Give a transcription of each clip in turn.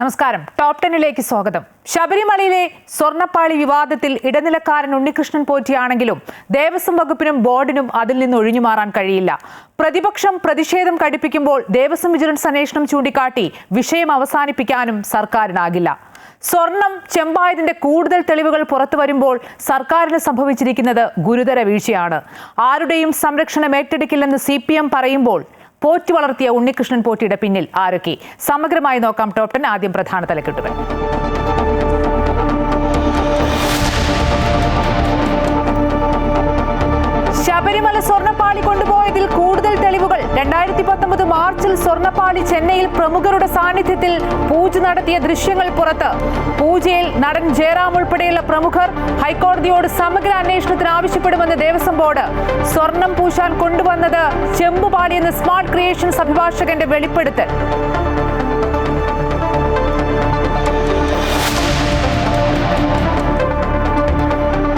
നമസ്കാരം. ടോപ്പ് 10ലേക്ക് സ്വാഗതം. ശബരിമലയിലെ സ്വർണ്ണപ്പാളി വിവാദത്തിൽ ഇടനിലക്കാരൻ ഉണ്ണികൃഷ്ണൻ പോറ്റിയാണെങ്കിലും ദേവസ്വം വകുപ്പിനും ബോർഡിനും അതിൽ നിന്ന് ഒഴിഞ്ഞുമാറാൻ കഴിയില്ല. പ്രതിപക്ഷം പ്രതിഷേധം കടുപ്പിക്കുമ്പോൾ ദേവസ്വം വിജിലൻസ് അന്വേഷണം ചൂണ്ടിക്കാട്ടി വിഷയം അവസാനിപ്പിക്കാനും സർക്കാരിനാകില്ല. സ്വർണം ചെമ്പായതിന്റെ കൂടുതൽ തെളിവുകൾ പുറത്തു വരുമ്പോൾ സർക്കാരിന് സംഭവിച്ചിരിക്കുന്നത് ഗുരുതര വീഴ്ചയാണ്. ആരുടെയും സംരക്ഷണം ഏറ്റെടുക്കില്ലെന്ന് CPM പറയുമ്പോൾ പോറ്റി വളർത്തിയ ഉണ്ണികൃഷ്ണൻ പോറ്റിയുടെ പിന്നിൽ ആരൊക്കെ? സമഗ്രമായി നോക്കാം. ടോപ്പ് 10 ആദ്യം പ്രധാന തലക്കെട്ടുകൾ. ശബരിമല സ്വർണ്ണപ്പാളി കൊണ്ടുപോയതിൽ കൂടുതൽ തെളിവുകൾ. 2019 മാർച്ചിൽ സ്വർണ്ണപ്പാളി ചെന്നൈയിൽ പ്രമുഖരുടെ സാന്നിധ്യത്തിൽ പൂജ നടത്തിയ ദൃശ്യങ്ങൾ പുറത്ത്. പൂജയിൽ നടൻ ജയറാം ഉൾപ്പെടെയുള്ള പ്രമുഖർ ഹൈക്കോടതിയോട് സമഗ്ര അന്വേഷണത്തിന് ആവശ്യപ്പെടുമെന്ന് ദേവസ്വം ബോർഡ്. സ്വർണം പൂശാൻ കൊണ്ടുവന്നത് ചെമ്പുപാളിയെന്ന് സ്മാർട്ട് ക്രിയേഷൻസ് അഭിഭാഷകന്റെ വെളിപ്പെടുത്തൽ.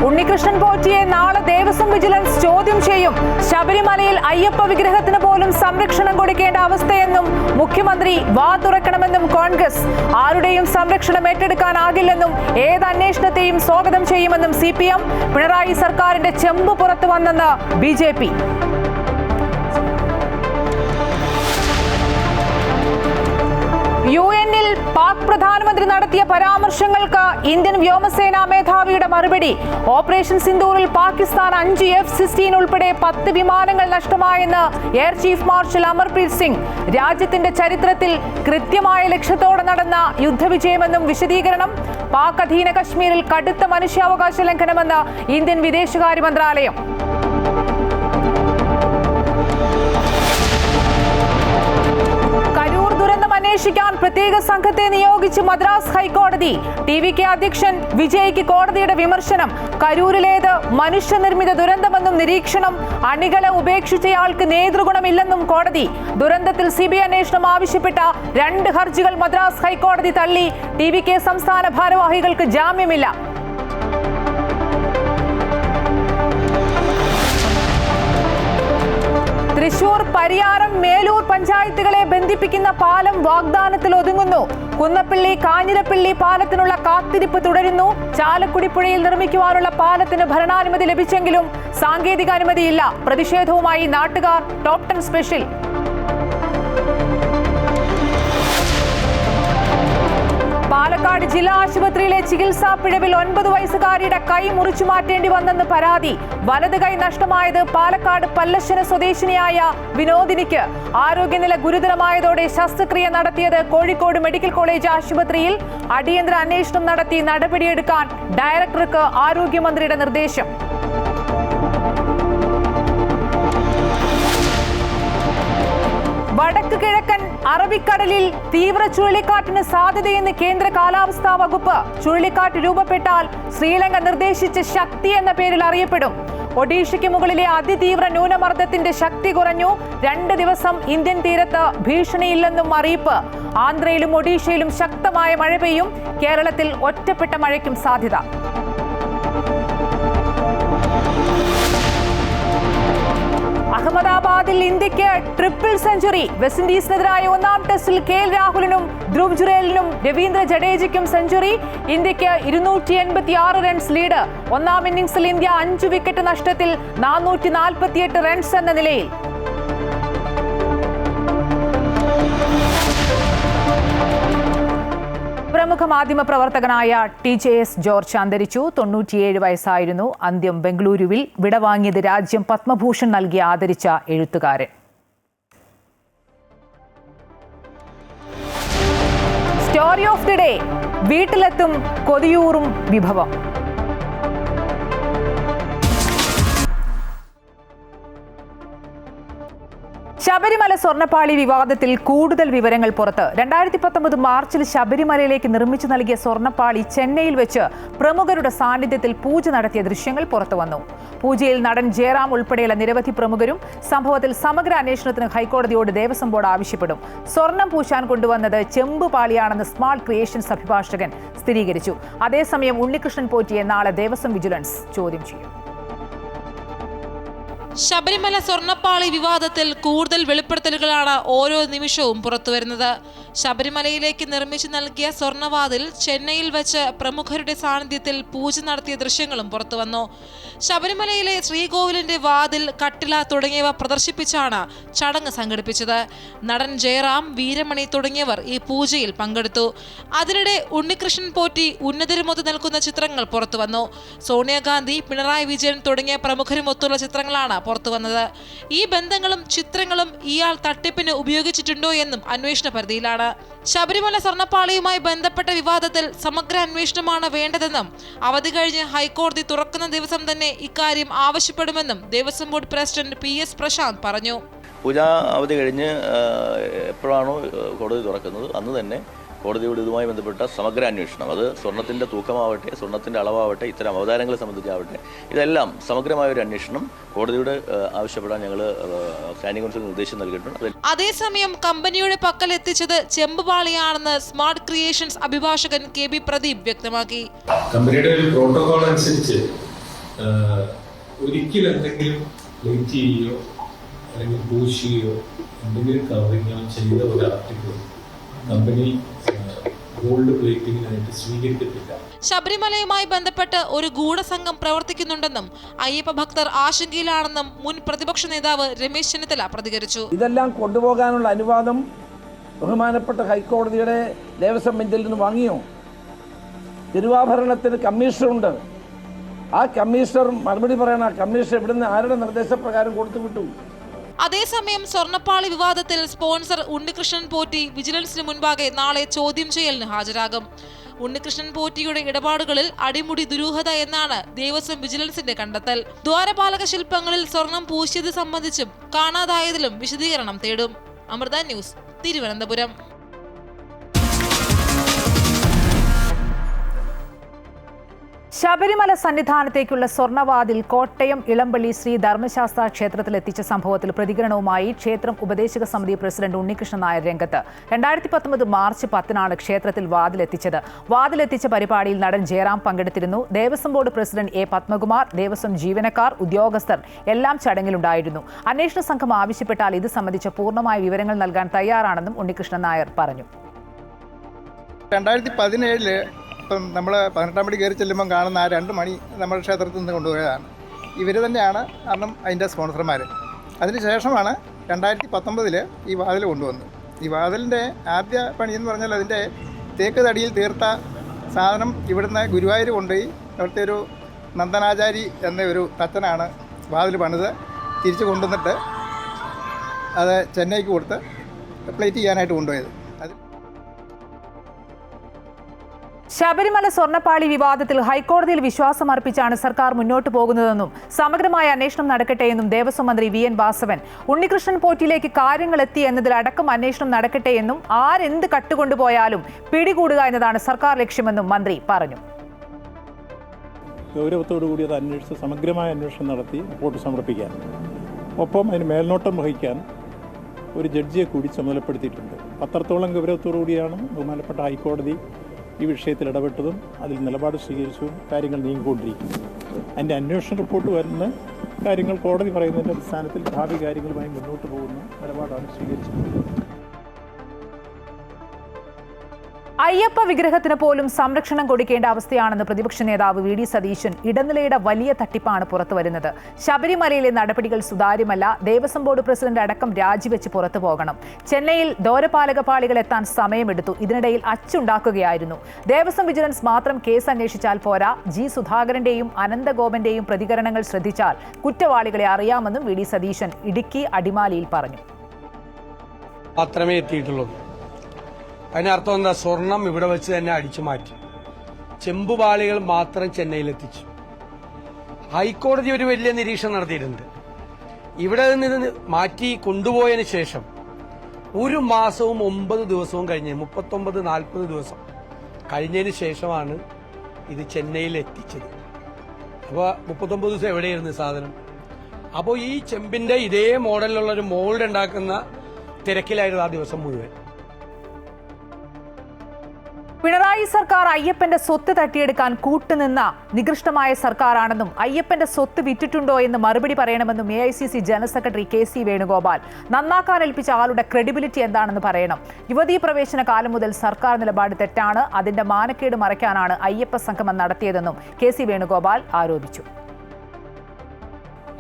ഉണ്ണികൃഷ്ണൻ പോറ്റിയെ നാളെ ദേവസ്വം വിജിലൻസ് ചോദ്യം ചെയ്യും. ശബരിമലയിൽ അയ്യപ്പ വിഗ്രഹത്തിന് പോലും സംരക്ഷണം കൊടുക്കേണ്ട അവസ്ഥയെന്നും മുഖ്യമന്ത്രി വാ തുറക്കണമെന്നും കോൺഗ്രസ്. ആരുടെയും സംരക്ഷണം ഏറ്റെടുക്കാനാകില്ലെന്നും ഏത് അന്വേഷണത്തെയും സ്വാഗതം ചെയ്യുമെന്നും CPM. പിണറായി സർക്കാരിന്റെ ചെമ്പ് പുറത്തു വന്നെന്ന് BJP. UN-ൽ പാക് പ്രധാനമന്ത്രി നടത്തിയ പരാമർശങ്ങൾക്ക് ഇന്ത്യൻ വ്യോമസേനാ മേധാവിയുടെ മറുപടി. ഓപ്പറേഷൻ സിന്ദൂറിൽ പാകിസ്ഥാൻ 5 F-16 ഉൾപ്പെടെ 10 വിമാനങ്ങൾ നഷ്ടമായെന്ന് air chief marshal Amarpreet Singh. രാജ്യത്തിന്റെ ചരിത്രത്തിൽ കൃത്യമായ ലക്ഷ്യത്തോടെ നടന്ന യുദ്ധവിജയമെന്നും വിശദീകരണം. പാക് അധീന കശ്മീരിൽ കടുത്ത മനുഷ്യാവകാശ ലംഘനമെന്ന് ഇന്ത്യൻ വിദേശകാര്യ മന്ത്രാലയം. കരൂർ ദുരന്തം അന്വേഷിക്കാൻ പ്രത്യേക സംഘത്തെ നിയോഗിച്ച് മദ്രാസ് ഹൈക്കോടതി. TVK അധ്യക്ഷൻ വിജയ്ക്ക് കോടതിയുടെ വിമർശനം. കരൂരിലേത് മനുഷ്യനിർമ്മിത ദുരന്തമെന്നും നിരീക്ഷണം. അണികളെ ഉപേക്ഷിച്ചയാൾക്ക് നേതൃഗുണമില്ലെന്നും കോടതി. ദുരന്തത്തിൽ CBI അന്വേഷണം ആവശ്യപ്പെട്ട 2 ഹർജികൾ മദ്രാസ് ഹൈക്കോടതി തള്ളി. TVK സംസ്ഥാന ഭാരവാഹികൾക്ക് ജാമ്യമില്ല. തൃശൂർ പരിയാരം മേലൂർ പഞ്ചായത്തുകളെ ബന്ധിപ്പിക്കുന്ന പാലം വാഗ്ദാനത്തിൽ ഒതുങ്ങുന്നു. കുന്നപ്പള്ളി കാഞ്ഞിരപ്പള്ളി പാലത്തിനുള്ള കാത്തിരിപ്പ് തുടരുന്നു. ചാലക്കുടി പുഴയിൽ നിർമ്മിക്കുവാനുള്ള പാലത്തിന് ഭരണാനുമതി ലഭിച്ചെങ്കിലും സാങ്കേതിക അനുമതിയില്ല. പ്രതിഷേധവുമായി നാട്ടുകാർ. Top 10 special. പാലക്കാട് ജില്ലാ ആശുപത്രിയിലെ ചികിത്സാ പിഴവിൽ 9 വയസ്സുകാരിയുടെ കൈ മുറിച്ചു മാറ്റേണ്ടി വന്നെന്ന് പരാതി. വലത് കൈ നഷ്ടമായത് പാലക്കാട് പല്ലശ്ശന സ്വദേശിനിയായ വിനോദിനിക്ക്. ആരോഗ്യനില ഗുരുതരമായതോടെ ശസ്ത്രക്രിയ നടത്തിയത് കോഴിക്കോട് മെഡിക്കൽ കോളേജ് ആശുപത്രിയിൽ. അടിയന്തര അന്വേഷണം നടത്തി നടപടിയെടുക്കാൻ ഡയറക്ടർക്ക് ആരോഗ്യമന്ത്രിയുടെ നിർദ്ദേശം. വടക്ക് കിഴക്കൻ അറബിക്കടലിൽ തീവ്ര ചുഴലിക്കാറ്റിന് സാധ്യതയെന്ന് കേന്ദ്ര കാലാവസ്ഥാ വകുപ്പ്. ചുഴലിക്കാറ്റ് രൂപപ്പെട്ടാൽ ശ്രീലങ്ക നിർദ്ദേശിച്ച ശക്തി എന്ന പേരിൽ അറിയപ്പെടും. ഒഡീഷയ്ക്ക് മുകളിലെ അതിതീവ്ര ന്യൂനമർദ്ദത്തിന്റെ ശക്തി കുറഞ്ഞു. 2 ദിവസം ഇന്ത്യൻ തീരത്ത് ഭീഷണിയില്ലെന്നും അറിയിപ്പ്. ആന്ധ്രയിലും ഒഡീഷയിലും ശക്തമായ മഴ പെയ്യും. കേരളത്തിൽ ഒറ്റപ്പെട്ട മഴയ്ക്കും സാധ്യത. അഹമ്മദാബാദിൽ ഇന്ത്യക്ക് ട്രിപ്പിൾ സെഞ്ചുറി. വെസ്റ്റ് ഇൻഡീസിനെതിരായ 1-ാം ടെസ്റ്റിൽ KL രാഹുലിനും ധ്രുവ് ജുറേലിനും രവീന്ദ്ര ജഡേജയ്ക്കും സെഞ്ചുറി. ഇന്ത്യക്ക് 286 റൺസ് ലീഡ്. 1-ാം ഇന്നിംഗ്സിൽ ഇന്ത്യ 5 വിക്കറ്റ് നഷ്ടത്തിൽ 448 റൺസ് എന്ന നിലയിൽ. പ്രമുഖ മാധ്യമ പ്രവർത്തകനായ TJS ജോർജ് അന്തരിച്ചു. 97 വയസ്സായിരുന്നു. അന്ത്യം ബംഗളൂരുവിൽ. വിടവാങ്ങിയത് രാജ്യം പത്മഭൂഷൺ നൽകി ആദരിച്ച എഴുത്തുകാരൻ. Story of the day. വീട്ടിലെത്തും കൊതിയൂറും വിഭവം. ശബരിമല സ്വർണ്ണപ്പാളി വിവാദത്തിൽ കൂടുതൽ വിവരങ്ങൾ പുറത്ത്. 2019 മാർച്ചിൽ ശബരിമലയിലേക്ക് നിർമ്മിച്ചു നൽകിയ സ്വർണ്ണപ്പാളി ചെന്നൈയിൽ വെച്ച് പ്രമുഖരുടെ സാന്നിധ്യത്തിൽ പൂജ നടത്തിയ ദൃശ്യങ്ങൾ പുറത്തു വന്നു. പൂജയിൽ നടൻ ജയറാം ഉൾപ്പെടെയുള്ള നിരവധി പ്രമുഖരും. സംഭവത്തിൽ സമഗ്ര അന്വേഷണത്തിന് ഹൈക്കോടതിയോട് ദേവസ്വം ബോർഡ് ആവശ്യപ്പെടും. സ്വർണം പൂശാൻ കൊണ്ടുവന്നത് ചെമ്പ് പാളിയാണെന്ന് സ്മാർട്ട് ക്രിയേഷൻസ് അഭിഭാഷകൻ സ്ഥിരീകരിച്ചു. അതേസമയം ഉണ്ണികൃഷ്ണൻ പോറ്റിയെ നാളെ ദേവസ്വം വിജിലൻസ് ചോദ്യം ചെയ്യും. ശബരിമല സ്വർണ്ണപ്പാളി വിവാദത്തിൽ കൂടുതൽ വെളിപ്പെടുത്തലുകളാണ് ഓരോ നിമിഷവും പുറത്തുവരുന്നത്. ശബരിമലയിലേക്ക് നിർമ്മിച്ചു നൽകിയ സ്വർണ്ണവാതിൽ ചെന്നൈയിൽ വെച്ച് പ്രമുഖരുടെ സാന്നിധ്യത്തിൽ പൂജ നടത്തിയ ദൃശ്യങ്ങളും പുറത്തുവന്നു. ശബരിമലയിലെ ശ്രീകോവിലിന്റെ വാതിൽ, കട്ടില തുടങ്ങിയവ പ്രദർശിപ്പിച്ചാണ് ചടങ്ങ് സംഘടിപ്പിച്ചത്. നടൻ ജയറാം, വീരമണി തുടങ്ങിയവർ ഈ പൂജയിൽ പങ്കെടുത്തു. അതിനിടെ ഉണ്ണികൃഷ്ണൻ പോറ്റി ഉന്നതരുമൊത്ത് നിൽക്കുന്ന ചിത്രങ്ങൾ പുറത്തുവന്നു. സോണിയാഗാന്ധി, പിണറായി വിജയൻ തുടങ്ങിയ പ്രമുഖരുമൊത്തുള്ള ചിത്രങ്ങളാണ് പുറത്തുവന്നത്. ഈ ബന്ധങ്ങളും ചിത്രങ്ങളും ഇയാൾ തട്ടിപ്പിന് ഉപയോഗിച്ചിട്ടുണ്ടോ എന്നും അന്വേഷണ പരിധിയിലാണ്. ശബരിമല സ്വർണ്ണപ്പാളിയുമായി ബന്ധപ്പെട്ട വിവാദത്തിൽ സമഗ്ര അന്വേഷണമാണ് വേണ്ടതെന്നും അവധി കഴിഞ്ഞ് ഹൈക്കോടതി തുറക്കുന്ന ദിവസം തന്നെ ഇക്കാര്യം ആവശ്യപ്പെടുമെന്നും Devaswom board president PS Prashanth പറഞ്ഞു. പൂജാ അവധി കഴിഞ്ഞ് എപ്പോഴാണോ കോടതി തുറക്കുന്നത് അന്ന് തന്നെ കോടതിയോട് ഇതുമായി ബന്ധപ്പെട്ട സമഗ്ര അന്വേഷണം, അത് സ്വർണ്ണത്തിൻ്റെ തൂക്കമാവട്ടെ, സ്വർണ്ണത്തിൻ്റെ അളവാവട്ടെ, ഇത്തരം അവതാരങ്ങളെ സംബന്ധിച്ചാവട്ടെ, ഇതെല്ലാം സമഗ്രമായ ഒരു അന്വേഷണം കോടതിയോട് ആവശ്യപ്പെടാൻ ഞങ്ങൾ സ്റ്റാൻഡിംഗ് കൗൺസിൽ നിർദ്ദേശം നൽകിയിട്ടുണ്ട്. അതേസമയം കമ്പനിയുടെ പക്കൽ എത്തിച്ചത് ചെമ്പുപാളിയാണെന്ന് സ്മാർട്ട് ക്രിയേഷൻസ് അഭിഭാഷകൻ KB പ്രദീപ് വ്യക്തമാക്കി. കമ്പനിയുടെ ഒരു പ്രോട്ടോകോൾ അനുസരിച്ച് ഒരിക്കലും എന്തെങ്കിലും പ്ലേറ്റ് ചെയ്യുകയോ അല്ലെങ്കിൽ പൂശുകയോ എന്തെങ്കിലും കവറിങ്ങോ ചെയ്ത ഒരു ആർട്ടിക്കിൾ കമ്പനി ഗോൾഡ് പ്ലേറ്റിംഗിനായിട്ട് സ്വീകരിക്കത്തില്ല. ശബരിമലയുമായി ബന്ധപ്പെട്ട് ഒരു ഗൂഢസംഘം പ്രവർത്തിക്കുന്നുണ്ടെന്നും അയ്യപ്പ ഭക്തർ ആശങ്കയിലാണെന്നും മുൻ പ്രതിപക്ഷ നേതാവ് രമേശ് ചെന്നിത്തല പ്രതികരിച്ചു. ഇതെല്ലാം കൊണ്ടുപോകാനുള്ള അനുവാദം ബഹുമാനപ്പെട്ട ഹൈക്കോടതിയുടെ ദേവസ്വം ബെഞ്ചിൽ നിന്ന് വാങ്ങിയോ? തിരുവാഭരണത്തിന് കമ്മീഷണറുണ്ട്. ആ കമ്മീഷണർ മറുപടി പറയണം. ആ കമ്മീഷണർ ഇവിടുന്ന് ആരുടെ നിർദ്ദേശപ്രകാരം കൊടുത്തുവിട്ടു? അതേസമയം സ്വർണ്ണപ്പാളി വിവാദത്തിൽ സ്പോൺസർ ഉണ്ണികൃഷ്ണൻ പോറ്റി വിജിലൻസിന് മുൻപാകെ നാളെ ചോദ്യം ചെയ്യലിന് ഹാജരാകും. ഉണ്ണികൃഷ്ണൻ പോറ്റിയുടെ ഇടപാടുകളിൽ അടിമുടി ദുരൂഹത എന്നാണ് ദേവസ്വം വിജിലൻസിന്റെ കണ്ടെത്തൽ. ദ്വാരപാലക ശില്പങ്ങളിൽ സ്വർണം പൂശിയത് സംബന്ധിച്ചും കാണാതായതിലും വിശദീകരണം തേടും. അമൃത ന്യൂസ്, തിരുവനന്തപുരം. ശബരിമല സന്നിധാനത്തേക്കുള്ള സ്വർണ്ണവാതിൽ കോട്ടയം ഇളമ്പള്ളി ശ്രീ ധർമ്മശാസ്ത്ര ക്ഷേത്രത്തിൽ എത്തിച്ച സംഭവത്തിൽ പ്രതികരണവുമായി ക്ഷേത്രം ഉപദേശക സമിതി പ്രസിഡന്റ് ഉണ്ണികൃഷ്ണൻ നായർ രംഗത്ത്. 2019 മാർച്ച് 10 ക്ഷേത്രത്തിൽ വാതിലെത്തിച്ചത്. വാതിലെത്തിച്ച പരിപാടിയിൽ നടൻ ജയറാം പങ്കെടുത്തിരുന്നു. Devaswom board president A. Padmakumar, Devaswom ജീവനക്കാർ, ഉദ്യോഗസ്ഥർ എല്ലാം ചടങ്ങിലുണ്ടായിരുന്നു. അന്വേഷണ സംഘം ആവശ്യപ്പെട്ടാൽ ഇത് സംബന്ധിച്ച പൂർണ്ണമായ വിവരങ്ങൾ നൽകാൻ തയ്യാറാണെന്നും ഉണ്ണികൃഷ്ണൻ നായർ പറഞ്ഞു. 2017 ഇപ്പം നമ്മൾ 18 മണി കയറി ചെല്ലുമ്പം കാണുന്ന ആ 2 മണി നമ്മുടെ ക്ഷേത്രത്തിൽ നിന്ന് കൊണ്ടുപോയതാണ്. ഇവർ തന്നെയാണ് അന്നും അതിൻ്റെ സ്പോൺസർമാർ. അതിനുശേഷമാണ് 2019 ഈ വാതിൽ കൊണ്ടുവന്നത്. ഈ വാതിലിൻ്റെ ആദ്യ പണി എന്ന് പറഞ്ഞാൽ അതിൻ്റെ തേക്ക് തടിയിൽ തീർത്ത സാധനം ഇവിടുന്ന് ഗുരുവായൂർ കൊണ്ടുപോയി അവിടുത്തെ ഒരു നന്ദനാചാരി എന്ന ഒരു തച്ചനാണ് വാതിൽ പണിത് തിരിച്ച് കൊണ്ടുവന്നിട്ട് അത് ചെന്നൈക്ക് കൊടുത്ത് പ്ലേറ്റ് ചെയ്യാനായിട്ട് കൊണ്ടുപോയത്. ശബരിമല സ്വർണ്ണപ്പാളി വിവാദത്തിൽ ഹൈക്കോടതിയിൽ വിശ്വാസം അർപ്പിച്ചാണ് സർക്കാർ മുന്നോട്ട് പോകുന്നതെന്നും സമഗ്രമായ അന്വേഷണം നടക്കട്ടെയെന്നും ദേവസ്വം മന്ത്രി VN വാസവൻ. ഉണ്ണികൃഷ്ണൻ പോറ്റിയിലേക്ക് കാര്യങ്ങൾ എത്തി എന്നതിലടക്കം അന്വേഷണം നടക്കട്ടെയെന്നും ആരെന്ത് കട്ടുകൊണ്ടുപോയാലും പിടികൂടുക എന്നതാണ് സർക്കാർ ലക്ഷ്യമെന്നും മന്ത്രി പറഞ്ഞു. ഗൗരവത്തോടുകൂടി അത് അന്വേഷിച്ച് സമഗ്രമായ അന്വേഷണം നടത്തി റിപ്പോർട്ട് സമർപ്പിക്കാൻ, ഒപ്പം അതിന് മേൽനോട്ടം വഹിക്കാൻ ഒരു ജഡ്ജിയെ കൂടി ചുമതലപ്പെടുത്തിയിട്ടുണ്ട്. അത്രത്തോളം ഗൗരവത്തോടുകൂടിയാണ് ബഹുമാനപ്പെട്ട ഹൈക്കോടതി ഈ വിഷയത്തിൽ ഇടപെട്ടതും അതിൽ നിലപാട് സ്വീകരിച്ചതും കാര്യങ്ങൾ നീങ്ങിക്കൊണ്ടിരിക്കുന്നു. അതിൻ്റെ അന്വേഷണ റിപ്പോർട്ട് വരുന്ന കാര്യങ്ങൾ കോടതി പറയുന്നതിൻ്റെ അടിസ്ഥാനത്തിൽ ഭാവി കാര്യങ്ങളുമായി മുന്നോട്ട് പോകുന്ന നിലപാടാണ് സ്വീകരിച്ചിട്ടുള്ളത്. അയ്യപ്പ വിഗ്രഹത്തിന് പോലും സംരക്ഷണം കൊടുക്കേണ്ട അവസ്ഥയാണെന്ന് പ്രതിപക്ഷ നേതാവ് VD സതീശൻ. ഇടനിലയുടെ വലിയ തട്ടിപ്പാണ് പുറത്തുവരുന്നത്. ശബരിമലയിലെ നടപടികൾ സുതാര്യമല്ല. ദേവസ്വം ബോർഡ് പ്രസിഡന്റ് അടക്കം രാജിവെച്ച് പുറത്തു പോകണം. ചെന്നൈയിൽ ദ്വാരപാലക പാളികൾ എത്താൻ സമയമെടുത്തു. ഇതിനിടയിൽ അച്ചുണ്ടാക്കുകയായിരുന്നു. ദേവസ്വം വിജിലൻസ് മാത്രം കേസ് അന്വേഷിച്ചാൽ പോരാ. G. സുധാകരന്റെയും അനന്തഗോപന്റെയും പ്രതികരണങ്ങൾ ശ്രദ്ധിച്ചാൽ കുറ്റവാളികളെ അറിയാമെന്നും VD സതീശൻ ഇടുക്കി അടിമാലിയിൽ പറഞ്ഞു. മാത്രമേ എത്തിയിട്ടുള്ളൂ. അതിനർത്ഥം എന്താ? സ്വർണം ഇവിടെ വെച്ച് തന്നെ അടിച്ചു മാറ്റി. ചെമ്പുപാളികൾ മാത്രം ചെന്നൈയിലെത്തിച്ചു. ഹൈക്കോടതി ഒരു വലിയ നിരീക്ഷണം നടത്തിയിട്ടുണ്ട്. ഇവിടെ നിന്ന് മാറ്റി കൊണ്ടുപോയതിന് ശേഷം 1 മാസവും 9 ദിവസവും കഴിഞ്ഞ് 39-40 ദിവസം കഴിഞ്ഞതിന് ശേഷമാണ് ഇത് ചെന്നൈയിൽ എത്തിച്ചത്. അപ്പോൾ 39 ദിവസം എവിടെയായിരുന്നു സാധനം? അപ്പോൾ ഈ ചെമ്പിന്റെ ഇതേ മോഡലിലുള്ള ഒരു മോൾഡ് ഉണ്ടാക്കുന്ന തിരക്കിലായിരുന്നു ആ ദിവസം മുഴുവൻ. പിണറായി സർക്കാർ അയ്യപ്പന്റെ സ്വത്ത് തട്ടിയെടുക്കാൻ കൂട്ടുനിന്ന നികൃഷ്ടമായ സർക്കാരാണെന്നും അയ്യപ്പന്റെ സ്വത്ത് വിറ്റിട്ടുണ്ടോ എന്ന് മറുപടി പറയണമെന്നും AICC general secretary KC Venugopal. നന്നാക്കാൻ ഏൽപ്പിച്ച ആളുടെ ക്രെഡിബിലിറ്റി എന്താണെന്ന് പറയണം. യുവതീ പ്രവേശന കാലം മുതൽ സർക്കാർ നിലപാട് തെറ്റാണ്. അതിന്റെ മാനക്കേട് മറയ്ക്കാനാണ് അയ്യപ്പ സംഗമം നടത്തിയതെന്നും KC വേണുഗോപാൽ ആരോപിച്ചു.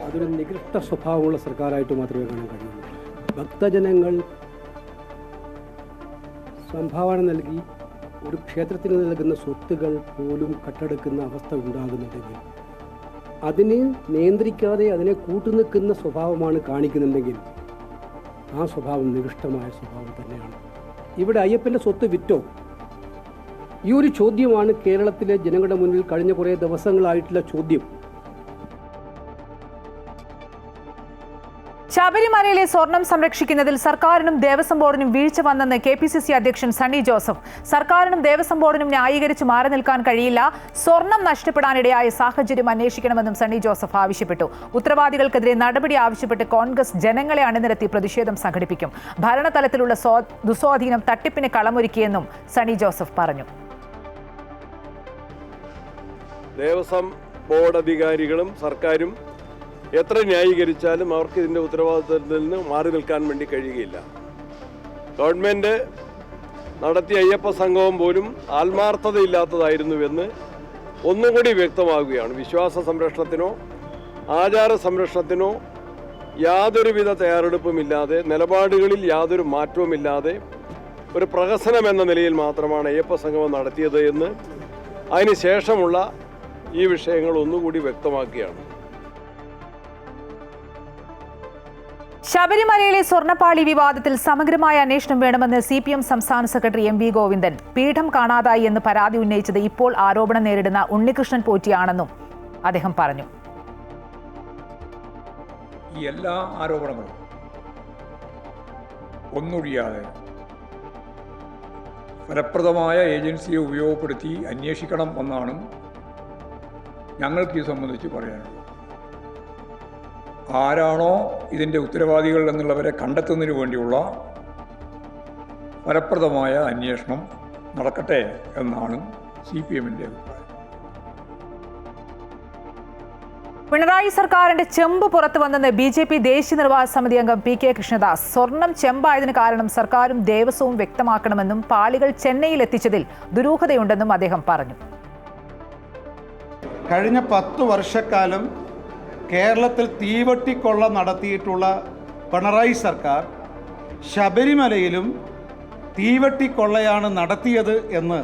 അതൊരു നികൃഷ്ട സ്വഭാവമുള്ള സർക്കാരായിട്ട് മാത്രമേ കാണാൻ കഴിയുള്ളൂ. ഭക്തജനങ്ങൾ സംഭാവന നൽകി ഒരു ക്ഷേത്രത്തിന് നൽകുന്ന സ്വത്തുകൾ പോലും കട്ടെടുക്കുന്ന അവസ്ഥ ഉണ്ടാകുന്നുണ്ടെങ്കിൽ, അതിനെ നിയന്ത്രിക്കാതെ അതിനെ കൂട്ടുനിൽക്കുന്ന സ്വഭാവമാണ് കാണിക്കുന്നുണ്ടെങ്കിൽ ആ സ്വഭാവം നികൃഷ്ടമായ സ്വഭാവം തന്നെയാണ്. ഇവിടെ അയ്യപ്പൻ്റെ സ്വത്ത് വിറ്റോ? ഈ ഒരു ചോദ്യമാണ് കേരളത്തിലെ ജനങ്ങളുടെ മുന്നിൽ കഴിഞ്ഞ കുറേ ദിവസങ്ങളായിട്ടുള്ള ചോദ്യം. ശബരിമലയിലെ സ്വർണം സംരക്ഷിക്കുന്നതിൽ സർക്കാരിനും ദേവസ്വം ബോർഡിനും വീഴ്ച വന്നെന്ന് KPCC അധ്യക്ഷൻ സണ്ണി ജോസഫ്. സർക്കാരിനും ദേവസ്വം ബോർഡിനും ന്യായീകരിച്ച് മാറി നിൽക്കാൻ കഴിയില്ല. സ്വർണം നഷ്ടപ്പെടാനിടയായ സാഹചര്യം അന്വേഷിക്കണമെന്നും സണ്ണി ജോസഫ് ആവശ്യപ്പെട്ടു. ഉത്തരവാദികൾക്കെതിരെ നടപടി ആവശ്യപ്പെട്ട് കോൺഗ്രസ് ജനങ്ങളെ അണിനിരത്തി പ്രതിഷേധം സംഘടിപ്പിക്കും. ഭരണതലത്തിലുള്ള ദുസ്വാധീനം തട്ടിപ്പിന് കളമൊരുക്കിയെന്നും സണ്ണി ജോസഫ് പറഞ്ഞു. ദേവസ്വം ബോർഡ് അധികാരികളും സർക്കാരും എത്ര ന്യായീകരിച്ചാലും അവർക്ക് ഇതിൻ്റെ ഉത്തരവാദിത്തത്തിൽ നിന്ന് മാറി നിൽക്കാൻ വേണ്ടി കഴിയുകയില്ല. ഗവൺമെൻറ് നടത്തിയ അയ്യപ്പ സംഗമം പോലും ആത്മാർത്ഥതയില്ലാത്തതായിരുന്നുവെന്ന് ഒന്നുകൂടി വ്യക്തമാകുകയാണ്. വിശ്വാസ സംരക്ഷണത്തിനോ ആചാര സംരക്ഷണത്തിനോ യാതൊരുവിധ തയ്യാറെടുപ്പുമില്ലാതെ, നിലപാടുകളിൽ യാതൊരു മാറ്റവുമില്ലാതെ ഒരു പ്രഹസനം എന്ന നിലയിൽ മാത്രമാണ് അയ്യപ്പ സംഗമം നടത്തിയത് എന്ന് അതിന് ശേഷമുള്ള ഈ വിഷയങ്ങൾ ഒന്നുകൂടി വ്യക്തമാക്കുകയാണ്. ശബരിമലയിലെ സ്വർണ്ണപ്പാളി വിവാദത്തിൽ സമഗ്രമായ അന്വേഷണം വേണമെന്ന് CPM സംസ്ഥാന സെക്രട്ടറി MV ഗോവിന്ദൻ. പീഠം കാണാതായി എന്ന് പരാതി ഉന്നയിച്ചത് ഇപ്പോൾ ആരോപണം നേരിടുന്ന ഉണ്ണികൃഷ്ണൻ പോറ്റിയാണെന്നും അദ്ദേഹം പറഞ്ഞു. ഈ എല്ലാ ആരോപണങ്ങളും ഒന്നൊഴിയാതെ ഫലപ്രദമായ ഏജൻസിയെ ഉപയോഗപ്പെടുത്തി അന്വേഷിക്കണം എന്നാണ് ഞങ്ങൾക്ക് ഈ സംബന്ധിച്ച് പറയാനുള്ളത്. ആരാണോ ഇതിൻ്റെ ഉത്തരവാദികൾ എന്നുള്ളവരെ കണ്ടെത്തുന്നതിന് വേണ്ടിയുള്ള ഫലപ്രദമായ അന്വേഷണം നടക്കട്ടെ എന്നാണ് CPM-ന്റെ അഭിപ്രായം. പിണറായി സർക്കാരിന്റെ ചെമ്പ് പുറത്തു വന്നെന്ന് BJP ദേശീയ നിർവാഹക സമിതി അംഗം PK കൃഷ്ണദാസ്. സ്വർണം ചെമ്പായതിന് കാരണം സർക്കാരും ദേവസ്വവും വ്യക്തമാക്കണമെന്നും പാളികൾ ചെന്നൈയിൽ എത്തിച്ചതിൽ ദുരൂഹതയുണ്ടെന്നും അദ്ദേഹം പറഞ്ഞു. കഴിഞ്ഞ 10 വർഷക്കാലം കേരളത്തിൽ തീവട്ടിക്കൊള്ള നടത്തിയിട്ടുള്ള പിണറായി സർക്കാർ ശബരിമലയിലും തീവട്ടിക്കൊള്ളയാണ് നടത്തിയത് എന്ന്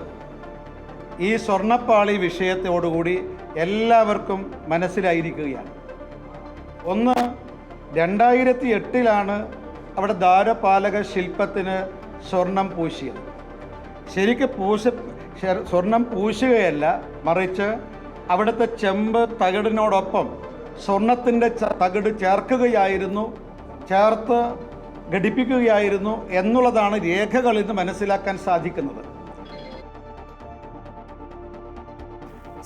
ഈ സ്വർണ്ണപ്പാളി വിഷയത്തോടുകൂടി എല്ലാവർക്കും മനസ്സിലായിരിക്കുകയാണ്. ഒന്ന്, 2008 അവിടെ ദ്വാരപാലക ശില്പത്തിന് സ്വർണം പൂശിയത്. സ്വർണം പൂശുകയല്ല, മറിച്ച് അവിടുത്തെ ചെമ്പ് തകിടിനോടൊപ്പം സ്വർണത്തിൻ്റെ തകിട് ചേർത്ത് ഘടിപ്പിക്കുകയായിരുന്നു എന്നുള്ളതാണ് രേഖകളിൽ നിന്ന് മനസ്സിലാക്കാൻ സാധിക്കുന്നത്.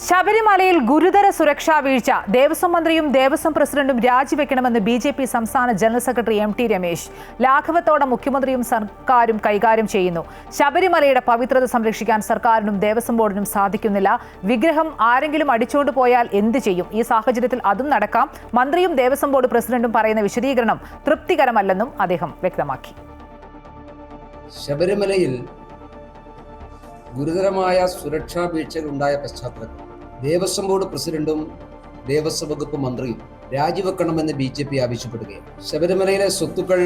ശബരിമലയിൽ ഗുരുതര സുരക്ഷാ വീഴ്ച. ദേവസ്വം മന്ത്രിയും ദേവസ്വം പ്രസിഡന്റും രാജിവെക്കണമെന്ന് BJP സംസ്ഥാന ജനറൽ സെക്രട്ടറി MT രമേശ്. ലാഘവത്തോടെ മുഖ്യമന്ത്രിയും സർക്കാരും കൈകാര്യം ചെയ്യുന്നു. ശബരിമലയുടെ പവിത്രത സംരക്ഷിക്കാൻ സർക്കാരിനും ദേവസ്വം ബോർഡിനും സാധിക്കുന്നില്ല. വിഗ്രഹം ആരെങ്കിലും അടിച്ചുകൊണ്ട് പോയാൽ എന്ത് ചെയ്യും? ഈ സാഹചര്യത്തിൽ അതും നടക്കാം. മന്ത്രിയും ദേവസ്വം ബോർഡ് പ്രസിഡന്റും പറയുന്ന വിശദീകരണം തൃപ്തികരമല്ലെന്നും അദ്ദേഹം വ്യക്തമാക്കി. ശബരിമലയിൽ ഗുരുതരമായ സുരക്ഷാ വീഴ്ചകൾ ഉണ്ടായ പശ്ചാത്തലത്തിൽ ദേവസ്വം ബോർഡ് പ്രസിഡന്റും ദേവസ്വം വകുപ്പ് മന്ത്രിയും രാജിവെക്കണമെന്ന് BJP ആവശ്യപ്പെടുകയാണ്. ശബരിമലയിലെ സ്വത്തുക്കൾ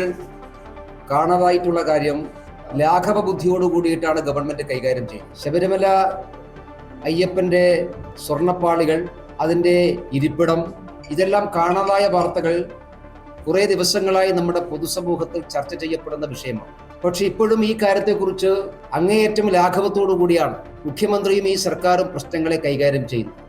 കാണാതായിട്ടുള്ള കാര്യം ലാഘവ ബുദ്ധിയോടുകൂടിയിട്ടാണ് ഗവൺമെന്റ് കൈകാര്യം ചെയ്യുന്നത്. ശബരിമല അയ്യപ്പന്റെ സ്വർണ്ണപ്പാളികൾ, അതിൻ്റെ ഇരിപ്പിടം, ഇതെല്ലാം കാണാതായ വാർത്തകൾ കുറേ ദിവസങ്ങളായി നമ്മുടെ പൊതുസമൂഹത്തിൽ ചർച്ച ചെയ്യപ്പെടുന്ന വിഷയമാണ്. പക്ഷെ ഇപ്പോഴും ഈ കാര്യത്തെക്കുറിച്ച് അങ്ങേയറ്റം ലാഘവത്തോടു കൂടിയാണ് മുഖ്യമന്ത്രിയും ഈ സർക്കാരും പ്രശ്നങ്ങളെ കൈകാര്യം ചെയ്യുന്നത്.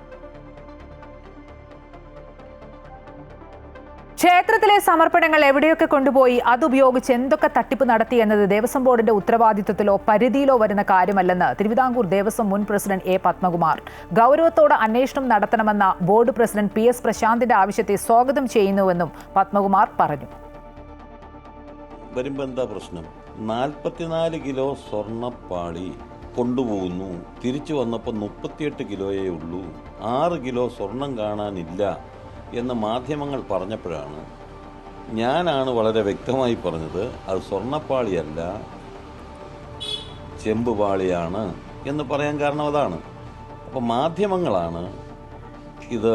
ക്ഷേത്രത്തിലെ സമർപ്പണങ്ങൾ എവിടെയൊക്കെ കൊണ്ടുപോയി അതുപയോഗിച്ച് എന്തൊക്കെ തട്ടിപ്പ് നടത്തി എന്നത് ദേവസ്വം ബോർഡിന്റെ ഉത്തരവാദിത്വത്തിലോ പരിധിയിലോ വരുന്ന കാര്യമല്ലെന്ന് തിരുവിതാംകൂർ ദേവസ്വം മുൻ പ്രസിഡന്റ് A പത്മകുമാർ. ഗൗരവത്തോടെ അന്വേഷണം നടത്തണമെന്ന ബോർഡ് പ്രസിഡന്റ് PS പ്രശാന്തിന്റെ ആവശ്യത്തെ സ്വാഗതം ചെയ്യുന്നുവെന്നും പത്മകുമാർ പറഞ്ഞു. വരുമ്പോൾ എന്താ പ്രശ്നം? 44 കിലോ സ്വർണ്ണപ്പാളി കൊണ്ടുപോകുന്നു, തിരിച്ചു വന്നപ്പോൾ 38 കിലോയേ ഉള്ളൂ, 6 കിലോ സ്വർണം കാണാനില്ല എന്ന് മാധ്യമങ്ങൾ പറഞ്ഞപ്പോഴാണ് ഞാനാണ് വളരെ വ്യക്തമായി പറഞ്ഞത് അത് സ്വർണ്ണപ്പാളിയല്ല, ചെമ്പുപാളിയാണ് എന്ന് പറയാൻ കാരണം അതാണ്. അപ്പോൾ മാധ്യമങ്ങളാണ് ഇത്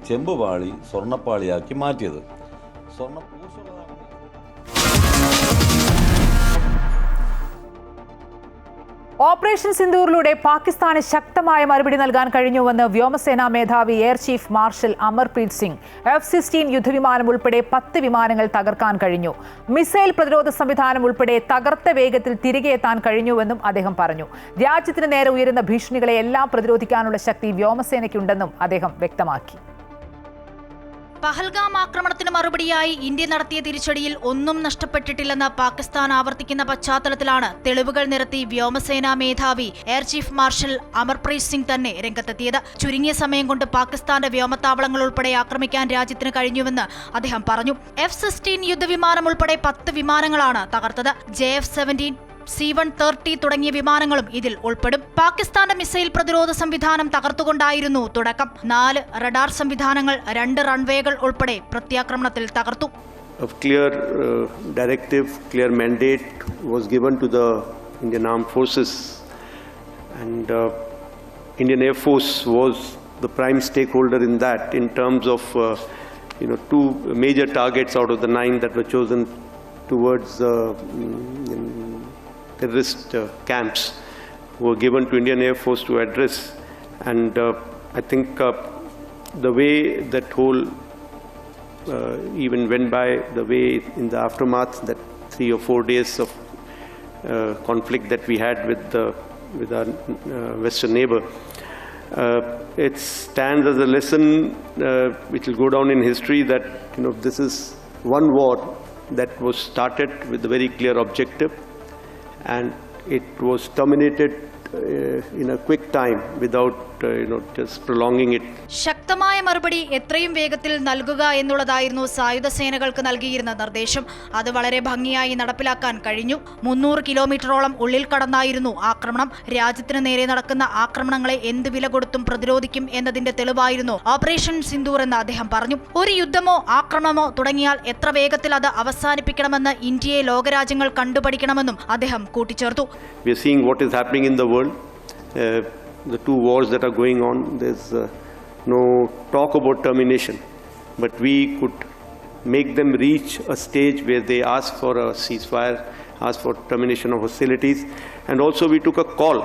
ചെമ്പുപാളി സ്വർണ്ണപ്പാളിയാക്കി മാറ്റിയത്. ഓപ്പറേഷൻ സിന്ദൂറിലൂടെ പാകിസ്ഥാന് ശക്തമായ മറുപടി നൽകാൻ കഴിഞ്ഞുവെന്ന് വ്യോമസേനാ മേധാവി air chief marshal Amarpreet Singh. F-16 യുദ്ധവിമാനം ഉൾപ്പെടെ 10 വിമാനങ്ങൾ തകർക്കാൻ കഴിഞ്ഞു. മിസൈൽ പ്രതിരോധ സംവിധാനം ഉൾപ്പെടെ തകർത്ത വേഗത്തിൽ തിരികെ എത്താൻ കഴിഞ്ഞുവെന്നും അദ്ദേഹം പറഞ്ഞു. രാജ്യത്തിന് നേരെ ഉയരുന്ന ഭീഷണികളെ എല്ലാം പ്രതിരോധിക്കാനുള്ള ശക്തി വ്യോമസേനയ്ക്കുണ്ടെന്നും അദ്ദേഹം വ്യക്തമാക്കി. പഹൽഗാം ആക്രമണത്തിന് മറുപടിയായി ഇന്ത്യ നടത്തിയ തിരിച്ചടിയിൽ ഒന്നും നഷ്ടപ്പെട്ടിട്ടില്ലെന്ന് പാകിസ്ഥാൻ ആവർത്തിക്കുന്ന പശ്ചാത്തലത്തിലാണ് തെളിവുകൾ നിരത്തി വ്യോമസേനാ മേധാവി air chief marshal Amarpreet Singh തന്നെ രംഗത്തെത്തിയത്. ചുരുങ്ങിയ സമയം കൊണ്ട് പാകിസ്ഥാന്റെ വ്യോമത്താവളങ്ങൾ ഉൾപ്പെടെ ആക്രമിക്കാൻ രാജ്യത്തിന് കഴിഞ്ഞുവെന്ന് അദ്ദേഹം പറഞ്ഞു. F-16 യുദ്ധവിമാനം ഉൾപ്പെടെ 10 വിമാനങ്ങളാണ് തകർത്തത്. JF-17, C-130 തുടങ്ങിയ വിമാനങ്ങളും ഇതിൽ ഉൾപ്പെടും. പാകിസ്ഥാന്റെ മിസൈൽ പ്രതിരോധ സംവിധാനം തകർത്തുകൊണ്ടായിരുന്നു തുടക്കം. 4 റഡാർ സംവിധാനങ്ങൾ, 2 റൺവേകൾ ഉൾപ്പെടെ പ്രത്യാക്രമണത്തിൽ തകർത്തു. A clear directive, clear mandate was given to the Indian Armed Forces, and Indian Air Force was the prime stakeholder in that, in terms of 2 major targets out of the 9 that were chosen towards terrorist camps were given to Indian Air Force to address. And I think the way that whole even went by, the way in the aftermath, that 3 or 4 days of conflict that we had with our western neighbor, it stands as a lesson which will go down in history, that this is one war that was started with a very clear objective, and it was terminated in a quick time without just prolonging it. ശക്തമായ മറുപടി എത്രയും വേഗത്തിൽ നൽകുക എന്നുള്ളതായിരുന്നു സായുധ സേനകൾക്ക് നൽകിയിരുന്ന നിർദ്ദേശം. അത് വളരെ ഭംഗിയായി നടപ്പിലാക്കാൻ കഴിഞ്ഞു. 300 കിലോമീറ്ററോളം ഉള്ളിൽ കടന്നായിരുന്നു ആക്രമണം. രാജ്യത്തിന് നേരെ നടക്കുന്ന ആക്രമണങ്ങളെ എന്ത് വില കൊടുത്തും പ്രതിരോധിക്കും എന്നതിന്റെ തെളിവായിരുന്നു ഓപ്പറേഷൻ സിന്ദൂർ എന്ന് അദ്ദേഹം പറഞ്ഞു. ഒരു യുദ്ധമോ ആക്രമണമോ തുടങ്ങിയാൽ എത്ര വേഗത്തിൽ അത് അവസാനിപ്പിക്കണമെന്ന് ഇന്ത്യയെ ലോകരാജ്യങ്ങൾ കണ്ടുപഠിക്കണമെന്നും അദ്ദേഹം കൂട്ടിച്ചേർത്തു. We are seeing what is happening in the world. The 2 wars that are going on, there's no talk about termination, but we could make them reach a stage where they ask for a ceasefire, ask for termination of hostilities, and also we took a call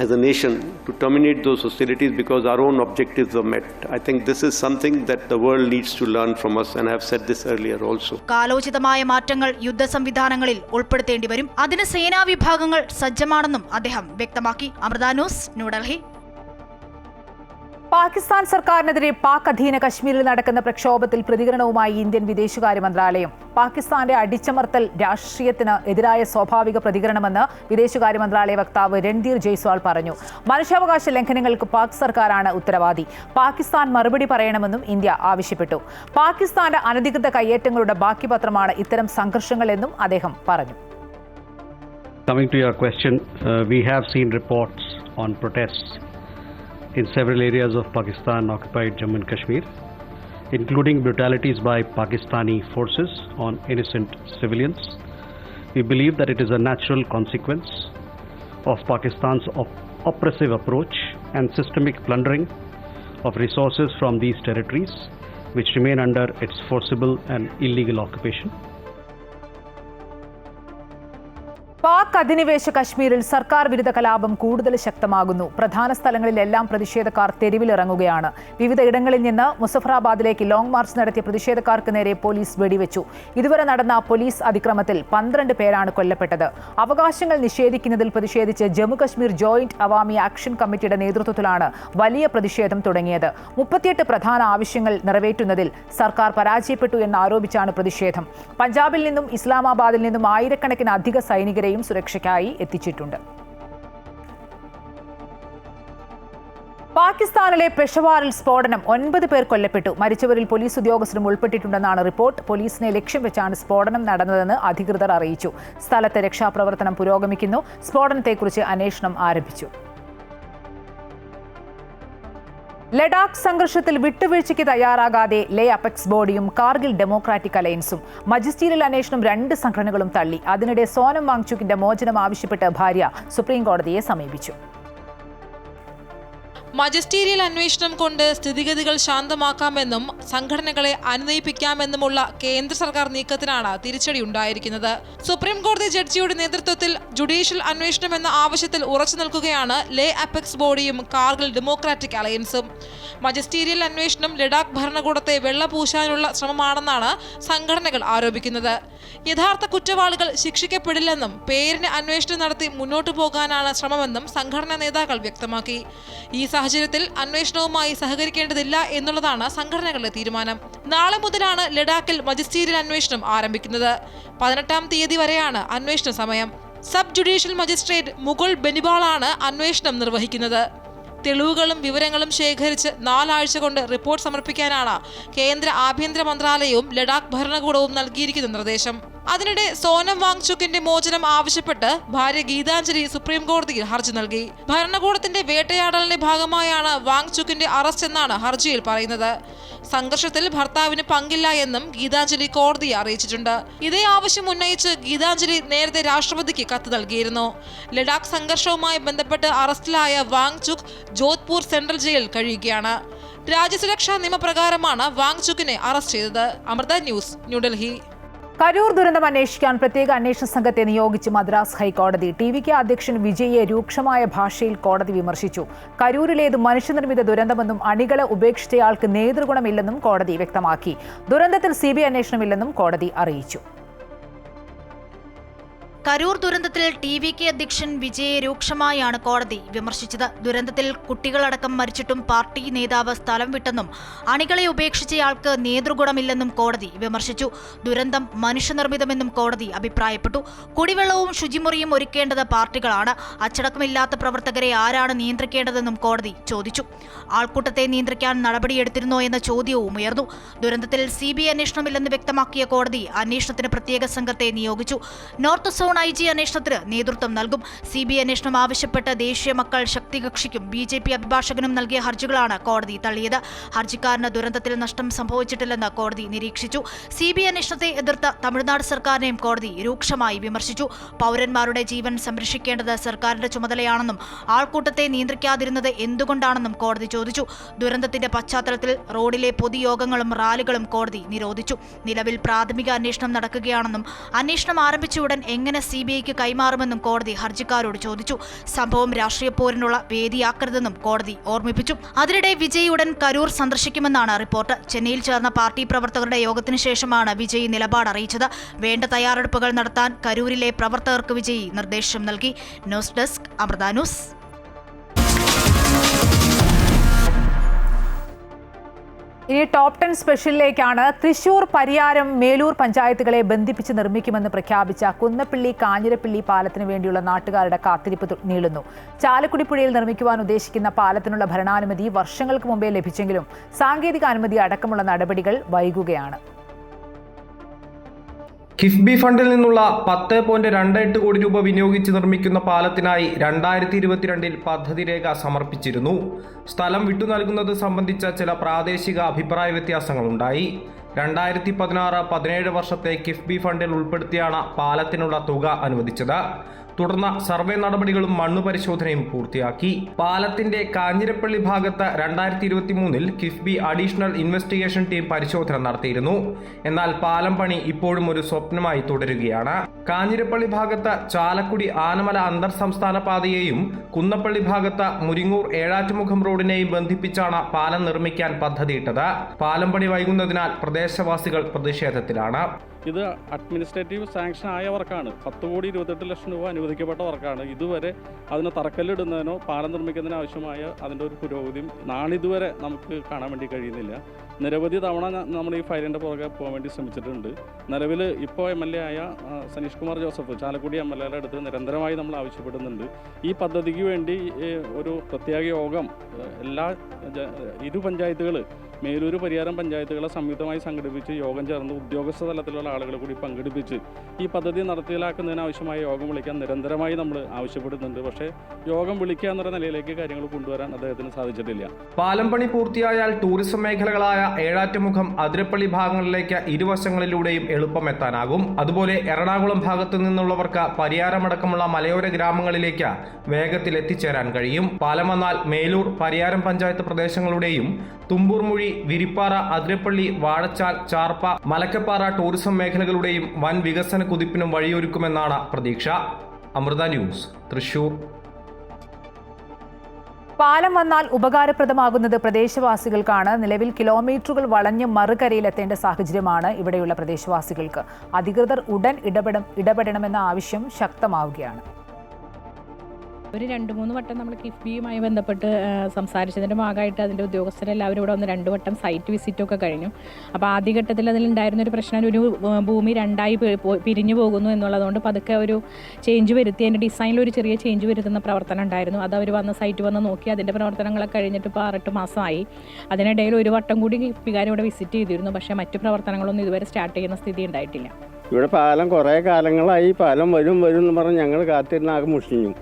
as a nation to terminate those hostilities because our own objectives were met. I think this is something that the world needs to learn from us, and I have said this earlier also. കാലോചിതമായ മാറ്റങ്ങൾ യുദ്ധ സംവിധാനങ്ങളിൽ ഉൾപ്പെടുത്തേണ്ടി വരും. അതിന് സേനാ വിഭാഗങ്ങൾ സജ്ജമാണെന്നും അദ്ദേഹം വ്യക്തമാക്കി. Amrita news, New Delhi. Pakistan സർക്കാരിനെതിരെ പാക് അധീന കശ്മീരിൽ നടക്കുന്ന പ്രക്ഷോഭത്തിൽ പ്രതികരണവുമായി ഇന്ത്യൻ വിദേശകാര്യ മന്ത്രാലയം. പാകിസ്ഥാന്റെ അടിച്ചമർത്തൽ രാഷ്ട്രീയത്തിന് എതിരായ സ്വാഭാവിക പ്രതികരണമെന്ന് വിദേശകാര്യ മന്ത്രാലയ വക്താവ് രൺധീർ ജയ്സ്വാൾ പറഞ്ഞു. മനുഷ്യാവകാശ ലംഘനങ്ങൾക്ക് പാക് സർക്കാരാണ് ഉത്തരവാദി. പാകിസ്ഥാൻ മറുപടി പറയണമെന്നും ഇന്ത്യ ആവശ്യപ്പെട്ടു. പാകിസ്ഥാന്റെ അനധികൃത കയ്യേറ്റങ്ങളുടെ ബാക്കി പത്രമാണ് ഇത്തരം സംഘർഷങ്ങളെന്നും അദ്ദേഹം പറഞ്ഞു. Coming to your question, we have seen reports on protests in several areas of Pakistan-occupied Jammu and Kashmir, including brutalities by Pakistani forces on innocent civilians. We believe that it is a natural consequence of Pakistan's oppressive approach and systemic plundering of resources from these territories, which remain under its forcible and illegal occupation. Pak അധിനിവേശ കശ്മീരിൽ സർക്കാർ വിരുദ്ധ കലാപം കൂടുതൽ ശക്തമാകുന്നു. പ്രധാന സ്ഥലങ്ങളിലെല്ലാം പ്രതിഷേധക്കാർ തെരുവിലിറങ്ങുകയാണ്. വിവിധ ഇടങ്ങളിൽ നിന്ന് മുസഫറാബാദിലേക്ക് ലോങ് മാർച്ച് നടത്തിയ പ്രതിഷേധക്കാർക്ക് നേരെ പോലീസ് വെടിവെച്ചു. ഇതുവരെ നടന്ന പോലീസ് അതിക്രമത്തിൽ 12 പേരാണ് കൊല്ലപ്പെട്ടത്. അവകാശങ്ങൾ നിഷേധിക്കുന്നതിൽ പ്രതിഷേധിച്ച് ജമ്മു കശ്മീർ ജോയിന്റ് അവാമി ആക്ഷൻ കമ്മിറ്റിയുടെ നേതൃത്വത്തിലാണ് വലിയ പ്രതിഷേധം തുടങ്ങിയത്. 38 പ്രധാന ആവശ്യങ്ങൾ നിറവേറ്റുന്നതിൽ സർക്കാർ പരാജയപ്പെട്ടു എന്നാരോപിച്ചാണ് പ്രതിഷേധം. പഞ്ചാബിൽ നിന്നും ഇസ്ലാമാബാദിൽ നിന്നും ആയിരക്കണക്കിന് അധിക സൈനികരെയും സുരക്ഷയ്ക്കായി എത്തിച്ചിട്ടുണ്ട്. പാകിസ്ഥാനിലെ പെഷവാറിൽ സ്ഫോടനം 9 പേർ കൊല്ലപ്പെട്ടു. മരിച്ചവരിൽ പോലീസ് ഉദ്യോഗസ്ഥരും ഉൾപ്പെട്ടിട്ടുണ്ടെന്നാണ് റിപ്പോർട്ട്. പോലീസിനെ ലക്ഷ്യം വെച്ചാണ് സ്ഫോടനം നടന്നതെന്ന് അധികൃതർ അറിയിച്ചു. സ്ഥലത്ത് രക്ഷാപ്രവർത്തനം പുരോഗമിക്കുന്നു. സ്ഫോടനത്തെക്കുറിച്ച് അന്വേഷണം ആരംഭിച്ചു. ലഡാക്ക് സംഘർഷത്തിൽ വിട്ടുവീഴ്ചയ്ക്ക് തയ്യാറാകാതെ ലേ അപെക്സ് ബോഡിയും കാർഗിൽ ഡെമോക്രാറ്റിക് അലയൻസും. മജിസ്റ്റീരിയൽ അന്വേഷണം 2 സംഘടനകളും തള്ളി. അതിനിടെ സോനം വാങ്ചുക്കിന്റെ മോചനം ആവശ്യപ്പെട്ട് ഭാര്യ സുപ്രീംകോടതിയെ സമീപിച്ചു. മജിസ്റ്റീരിയൽ അന്വേഷണം കൊണ്ട് സ്ഥിതിഗതികൾ ശാന്തമാക്കാമെന്നും സംഘടനകളെ അനുനയിപ്പിക്കാമെന്നുമുള്ള കേന്ദ്ര സർക്കാർ നീക്കത്തിനാണ് തിരിച്ചടി ഉണ്ടായിരിക്കുന്നത്. സുപ്രീം കോടതി ജഡ്ജിയുടെ നേതൃത്വത്തിൽ ജുഡീഷ്യൽ അന്വേഷണം എന്ന ആവശ്യത്തിൽ ഉറച്ചു നിൽക്കുകയാണ് ലേ അപെക്സ് ബോഡിയും കാർഗിൽ ഡെമോക്രാറ്റിക് അലയൻസും. മജിസ്റ്റീരിയൽ അന്വേഷണം ലഡാക്ക് ഭരണകൂടത്തെ വെള്ളപൂശാനുള്ള ശ്രമമാണെന്നാണ് സംഘടനകൾ ആരോപിക്കുന്നത്. യഥാർത്ഥ കുറ്റവാളികൾ ശിക്ഷിക്കപ്പെടില്ലെന്നും പേരിന് അന്വേഷണം നടത്തി മുന്നോട്ടു പോകാനാണ് ശ്രമമെന്നും സംഘടനാ നേതാക്കൾ വ്യക്തമാക്കി. ഈ സാഹചര്യത്തിൽ അന്വേഷണവുമായി സഹകരിക്കേണ്ടതില്ല എന്നുള്ളതാണ് സംഘടനകളുടെ തീരുമാനം. നാളെ മുതലാണ് ലഡാക്കിൽ മജിസ്റ്റീരിയൽ അന്വേഷണം ആരംഭിക്കുന്നത്. 18-ാം തീയതി വരെയാണ് അന്വേഷണ സമയം. സബ് ജുഡീഷ്യൽ മജിസ്ട്രേറ്റ് മുകുൾ ബെനിവാളാണ് അന്വേഷണം നിർവഹിക്കുന്നത്. തെളിവുകളും വിവരങ്ങളും ശേഖരിച്ച് 4 ആഴ്ച കൊണ്ട് റിപ്പോർട്ട് സമർപ്പിക്കാനാണ് കേന്ദ്ര ആഭ്യന്തര മന്ത്രാലയവും ലഡാക്ക് ഭരണകൂടവും നൽകിയിരിക്കുന്ന നിർദ്ദേശം. അതിനിടെ സോനം വാങ്ചുക്കിന്റെ മോചനം ആവശ്യപ്പെട്ട് ഭാര്യ ഗീതാഞ്ജലി സുപ്രീം കോടതിയിൽ ഹർജി നൽകി. ഭരണകൂടത്തിന്റെ വേട്ടയാടലിന്റെ ഭാഗമായാണ് വാങ്ചുക്കിന്റെ അറസ്റ്റ് എന്നാണ് ഹർജിയിൽ പറയുന്നത്. സംഘർഷത്തിൽ ഭർത്താവിന് പങ്കില്ല എന്നും ഗീതാഞ്ജലി കോടതിയെ അറിയിച്ചിട്ടുണ്ട്. ഇതേ ആവശ്യം ഉന്നയിച്ച് ഗീതാഞ്ജലി നേരത്തെ രാഷ്ട്രപതിക്ക് കത്ത് നൽകിയിരുന്നു. ലഡാക്ക് സംഘർഷവുമായി ബന്ധപ്പെട്ട് അറസ്റ്റിലായ വാങ്ചുക് ജോധ്പൂർ സെൻട്രൽ ജയിലിൽ കഴിയുകയാണ്. രാജ്യസുരക്ഷാ നിയമപ്രകാരമാണ് വാങ്ചുക്കിനെ അറസ്റ്റ് ചെയ്തത്. അമൃത ന്യൂസ്, ന്യൂഡൽഹി. കരൂർ ദുരന്തം അന്വേഷിക്കാൻ പ്രത്യേക അന്വേഷണ സംഘത്തെ നിയോഗിച്ച് മദ്രാസ് ഹൈക്കോടതി. ടി.വി.കെ അധ്യക്ഷൻ വിജയിയെ രൂക്ഷമായ ഭാഷയിൽ കോടതി വിമർശിച്ചു. കരൂരിലേത് മനുഷ്യനിർമ്മിത ദുരന്തമെന്നും അണികളെ ഉപേക്ഷിച്ചയാൾക്ക് നേതൃഗുണമില്ലെന്നും കോടതി വ്യക്തമാക്കി. ദുരന്തത്തിൽ CBI അന്വേഷണമില്ലെന്നും കോടതി അറിയിച്ചു. കരൂർ ദുരന്തത്തിൽ ടി.വി.കെ അധ്യക്ഷൻ വിജയെ രൂക്ഷമായാണ് കോടതി വിമർശിച്ചത്. ദുരന്തത്തിൽ കുട്ടികളടക്കം മരിച്ചിട്ടും പാർട്ടി നേതാവ് സ്ഥലം വിട്ടെന്നും അണികളെ ഉപേക്ഷിച്ചയാൾക്ക് നേതൃഗുണമില്ലെന്നും കോടതി വിമർശിച്ചു. ദുരന്തം മനുഷ്യനിർമ്മിതമെന്നും കോടതി അഭിപ്രായപ്പെട്ടു. കുടിവെള്ളവും ശുചിമുറിയും ഒരുക്കേണ്ടത് പാർട്ടികളാണ്. അച്ചടക്കമില്ലാത്ത പ്രവർത്തകരെ ആരാണ് നിയന്ത്രിക്കേണ്ടതെന്നും കോടതി ചോദിച്ചു. ആൾക്കൂട്ടത്തെ നിയന്ത്രിക്കാൻ നടപടിയെടുത്തിരുന്നോ എന്ന ചോദ്യവും ഉയർന്നു. ദുരന്തത്തിൽ CBI അന്വേഷണമില്ലെന്ന് വ്യക്തമാക്കിയ കോടതി അന്വേഷണത്തിന് പ്രത്യേക സംഘത്തെ നിയോഗിച്ചു. നോർത്ത് സോൺ IG അന്വേഷണത്തിന് നേതൃത്വം നൽകും. CBI അന്വേഷണം ആവശ്യപ്പെട്ട് ദേശീയ മക്കൾ ശക്തി കക്ഷിക്കും BJP അഭിഭാഷകനും നൽകിയ ഹർജികളാണ് കോടതി തള്ളിയത്. ഹർജിക്കാരന് ദുരന്തത്തിൽ നഷ്ടം സംഭവിച്ചിട്ടില്ലെന്ന് കോടതി നിരീക്ഷിച്ചു. CBI അന്വേഷണത്തെ എതിർത്ത തമിഴ്നാട് സർക്കാരിനെയും കോടതി രൂക്ഷമായി വിമർശിച്ചു. പൗരന്മാരുടെ ജീവൻ സംരക്ഷിക്കേണ്ടത് സർക്കാരിന്റെ ചുമതലയാണെന്നും ആൾക്കൂട്ടത്തെ നിയന്ത്രിക്കാതിരുന്നത് എന്തുകൊണ്ടാണെന്നും കോടതി ചോദിച്ചു. ദുരന്തത്തിന്റെ പശ്ചാത്തലത്തിൽ റോഡിലെ പൊതുയോഗങ്ങളും റാലികളും കോടതി നിരോധിച്ചു. നിലവിൽ പ്രാഥമിക അന്വേഷണം നടക്കുകയാണെന്നും അന്വേഷണം ആരംഭിച്ച ഉടൻ എങ്ങനെ CBIക്ക് കൈമാറുമെന്നും കോടതി ഹർജിക്കാരോട് ചോദിച്ചു. സംഭവം രാഷ്ട്രീയ പോരിനുള്ള വേദിയാക്കരുതെന്നും കോടതി ഓർമ്മിപ്പിച്ചു. അതിനിടെ വിജയ് ഉടൻ കരൂർ സന്ദർശിക്കുമെന്നാണ് റിപ്പോർട്ട്. ചെന്നൈയിൽ ചേർന്ന പാർട്ടി പ്രവർത്തകരുടെ യോഗത്തിന് ശേഷമാണ് വിജയ് നിലപാട് അറിയിച്ചത്. വേണ്ട തയ്യാറെടുപ്പുകൾ നടത്താൻ കരൂരിലെ പ്രവർത്തകർക്ക് വിജയ് നിർദ്ദേശം നൽകി. News desk, Amrita news. ഇനി ടോപ്പ് 10 സ്പെഷ്യലിലേക്കാണ്. തൃശൂർ, പരിയാരം, മേലൂർ പഞ്ചായത്തുകളെ ബന്ധിപ്പിച്ച് നിർമ്മിക്കുമെന്ന് പ്രഖ്യാപിച്ച കുന്നപ്പിള്ളി കാഞ്ഞിരപ്പള്ളി പാലത്തിന് വേണ്ടിയുള്ള നാട്ടുകാരുടെ കാത്തിരിപ്പ് നീളുന്നു. ചാലക്കുടി പുഴയിൽ നിർമ്മിക്കുവാൻ ഉദ്ദേശിക്കുന്ന പാലത്തിനുള്ള ഭരണാനുമതി വർഷങ്ങൾക്ക് മുമ്പേ ലഭിച്ചെങ്കിലും സാങ്കേതിക അനുമതി അടക്കമുള്ള നടപടികൾ വൈകുകയാണ്. കിഫ്ബി ഫണ്ടിൽ നിന്നുള്ള 10.28 കോടി രൂപ വിനിയോഗിച്ച് നിർമ്മിക്കുന്ന പാലത്തിനായി 2022 പദ്ധതി രേഖ സമർപ്പിച്ചിരുന്നു. സ്ഥലം വിട്ടു നൽകുന്നത് സംബന്ധിച്ച ചില പ്രാദേശിക അഭിപ്രായ വ്യത്യാസങ്ങളുണ്ടായി. 2016-17 വർഷത്തെ കിഫ്ബി ഫണ്ടിൽ ഉൾപ്പെടുത്തിയാണ് പാലത്തിനുള്ള തുക അനുവദിച്ചത്. തുടർന്ന് സർവേ നടപടികളും മണ്ണു പരിശോധനയും പൂർത്തിയാക്കി. പാലത്തിന്റെ കാഞ്ഞിരപ്പള്ളി ഭാഗത്ത് 2023 കിഫ്ബി അഡീഷണൽ ഇൻവെസ്റ്റിഗേഷൻ ടീം പരിശോധന നടത്തിയിരുന്നു. എന്നാൽ പാലം പണി ഇപ്പോഴും ഒരു സ്വപ്നമായി തുടരുകയാണ്. കാഞ്ഞിരപ്പള്ളി ഭാഗത്ത് ചാലക്കുടി ആനമല അന്തർ സംസ്ഥാന പാതയെയും കുന്നപ്പള്ളി ഭാഗത്ത് മുരിങ്ങൂർ ഏഴാറ്റുമുഖം റോഡിനെയും ബന്ധിപ്പിച്ചാണ് പാലം നിർമ്മിക്കാൻ പദ്ധതിയിട്ടത്. പാലം പണി വൈകുന്നതിനാൽ പ്രദേശവാസികൾ പ്രതിഷേധത്തിലാണ്. ഇത് അഡ്മിനിസ്ട്രേറ്റീവ് സാങ്ഷൻ ആയ വർക്കാണ്. 10,28,00,000 രൂപ അനുവദിക്കപ്പെട്ട വർക്കാണ്. ഇതുവരെ അതിന് തറക്കല്ലിടുന്നതിനോ പാലം നിർമ്മിക്കുന്നതിനോ ആവശ്യമായ അതിൻ്റെ ഒരു പുരോഗതിയും നാളിതുവരെ നമുക്ക് കാണാൻ വേണ്ടി കഴിയുന്നില്ല. നിരവധി തവണ നമ്മൾ ഈ ഫയലിൻ്റെ പുറകെ പോകാൻ വേണ്ടി ശ്രമിച്ചിട്ടുണ്ട്. നിലവിൽ ഇപ്പോൾ MLA ആയ സനീഷ് കുമാർ ജോസഫ് ചാലക്കുടി MLAയുടെ അടുത്ത് നിരന്തരമായി നമ്മൾ ആവശ്യപ്പെടുന്നുണ്ട്. ഈ പദ്ധതിക്ക് വേണ്ടി ഒരു പ്രത്യേക യോഗം എല്ലാ ഇരു പഞ്ചായത്തുകൾ, മേലൂർ പരിയാരം പഞ്ചായത്തുകളെ സംയുക്തമായി സംഘടിപ്പിച്ച് യോഗം ചേർന്ന് ഉദ്യോഗസ്ഥ തലത്തിലുള്ള ആളുകളെ കൂടി പങ്കെടുപ്പിച്ച് ഈ പദ്ധതി നടപ്പിലാക്കുന്നതിന് ആവശ്യമായ യോഗം വിളിക്കാൻ നിരന്തരമായി നമ്മൾ ആവശ്യപ്പെടുന്നുണ്ട്. പക്ഷേ യോഗം വിളിക്കുക എന്നുള്ള നിലയിലേക്ക് കാര്യങ്ങൾ കൊണ്ടുവരാൻ അദ്ദേഹത്തിന് സാധിച്ചിട്ടില്ല. പാലം പണി പൂർത്തിയായാൽ ടൂറിസം മേഖലകളായ ഏഴാറ്റുമുഖം, അതിരപ്പള്ളി ഭാഗങ്ങളിലേക്ക് ഇരുവശങ്ങളിലൂടെയും എളുപ്പം എത്താനാകും. അതുപോലെ എറണാകുളം ഭാഗത്തു നിന്നുള്ളവർക്ക് പരിയാരമടക്കമുള്ള മലയോര ഗ്രാമങ്ങളിലേക്ക് വേഗത്തിൽ എത്തിച്ചേരാൻ കഴിയും. പാലം വന്നാൽ മേലൂർ, പരിയാരം പഞ്ചായത്ത് പ്രദേശങ്ങളുടെയും തുമ്പൂർമുഴി, വിരിപ്പാറ, അതിരപ്പള്ളി, വാഴച്ചാൽ, ചാർപ്പ, മലക്കപ്പാറ ടൂറിസം മേഖലകളുടെയും വൻ വികസന കുതിപ്പിനും വഴിയൊരുക്കുമെന്നാണ് പ്രതീക്ഷ. അമൃത ന്യൂസ്, തൃശൂർ. പാലം വന്നാൽ ഉപകാരപ്രദമാകുന്നത് പ്രദേശവാസികൾക്കാണ്. നിലവിൽ കിലോമീറ്ററുകൾ വളഞ്ഞ് മറുകരയിലെത്തേണ്ട സാഹചര്യമാണ് ഇവിടെയുള്ള പ്രദേശവാസികൾക്ക്. അധികൃതർ ഉടൻ ഇടപെടണമെന്ന ആവശ്യം ശക്തമാവുകയാണ്. ഒരു 2-3 വട്ടം നമ്മൾ കിഫ്ബിയുമായി ബന്ധപ്പെട്ട് സംസാരിച്ചതിൻ്റെ ഭാഗമായിട്ട് അതിൻ്റെ ഉദ്യോഗസ്ഥരെല്ലാവരും ഇവിടെ ഒന്ന് 2 വട്ടം സൈറ്റ് വിസിറ്റൊക്കെ കഴിഞ്ഞു. അപ്പോൾ ആദ്യഘട്ടത്തിൽ അതിലുണ്ടായിരുന്നൊരു പ്രശ്നം, ഒരു ഭൂമി 2ആയി പിരിഞ്ഞു പോകുന്നു എന്നുള്ളതുകൊണ്ട് പതുക്കെ ഒരു ചേഞ്ച് വരുത്തി അതിൻ്റെ ഡിസൈനിൽ ഒരു ചെറിയ ചേഞ്ച് വരുത്തുന്ന പ്രവർത്തനം ഉണ്ടായിരുന്നു. അത് അവർ സൈറ്റ് വന്ന് നോക്കി അതിൻ്റെ പ്രവർത്തനങ്ങളൊക്കെ കഴിഞ്ഞിട്ട് ഇപ്പോൾ 6-8 മാസമായി. അതിനിടയിൽ ഒരു വട്ടം കൂടി കിഫ്ബിക്കാർ ഇവിടെ വിസിറ്റ് ചെയ്തിരുന്നു. പക്ഷേ മറ്റു പ്രവർത്തനങ്ങളൊന്നും ഇതുവരെ സ്റ്റാർട്ട് ചെയ്യുന്ന സ്ഥിതി ഉണ്ടായിട്ടില്ല. ഇവിടെ പാലം കുറേ കാലങ്ങളായി പാലം വരും എന്ന് പറഞ്ഞ് ഞങ്ങൾ കാത്തിരുന്ന ആകെ മുഷിഞ്ഞു.